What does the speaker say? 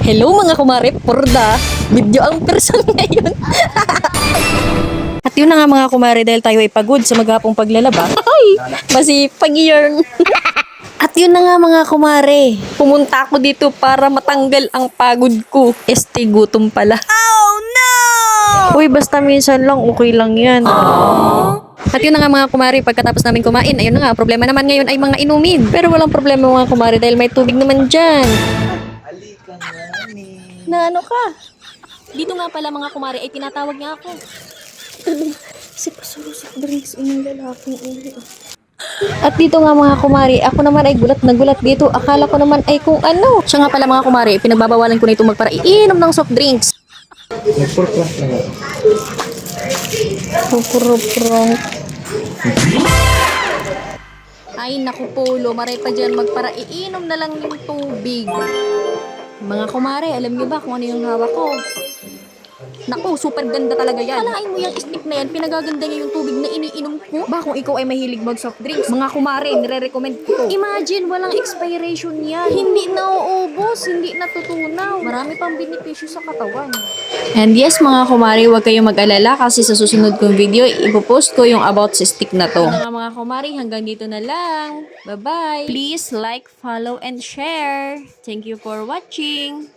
Hello mga kumare, porda. Video ang person ngayon. At yun na nga mga kumare, dahil tayo ay pagod sa maghapong paglalaba. Ay, masipag yun. At yun na nga mga kumare, pumunta ako dito para matanggal ang pagod ko. Gutom pala. Oh no! Uy, basta minsan lang, okay lang yan. At yun na nga mga kumari, pagkatapos namin kumain, ayun na nga, problema naman ngayon ay mga inumin. Pero walang problema mga kumari dahil may tubig naman dyan. Halika nga ni. Na ano ka? Dito nga pala mga kumari ay tinatawag niya ako. Si Pasurusik drinks yung lalaking ulo. At dito nga mga kumari, ako naman ay gulat na gulat dito. Akala ko naman ay kung ano. Siya nga pala mga kumari, pinagbabawalan ko na itong magparaiinom ng soft drinks. Nagpurpras na nga. Pupuro-purong. Ay naku polo, maray pa dyan magparaiinom na lang yung tubig. Mga kumare, alam niyo ba kung ano yung hawak ko? Naku, super ganda talaga yan. Kalain mo yung stick na yan, pinagaganda niya yung tubig na iniinom ko. Ba kung ikaw ay mahilig mag soft drinks, mga kumare, nire-recommend ko to. Imagine, walang expiration yan. Hindi nauubos, hindi natutunaw. Marami pang benepisyo sa katawan. And yes, mga kumare, huwag kayong mag-alala kasi sa susunod kong video, ipopost ko yung about sa stick na to. Mga kumare, hanggang dito na lang. Bye-bye. Please like, follow, and share. Thank you for watching.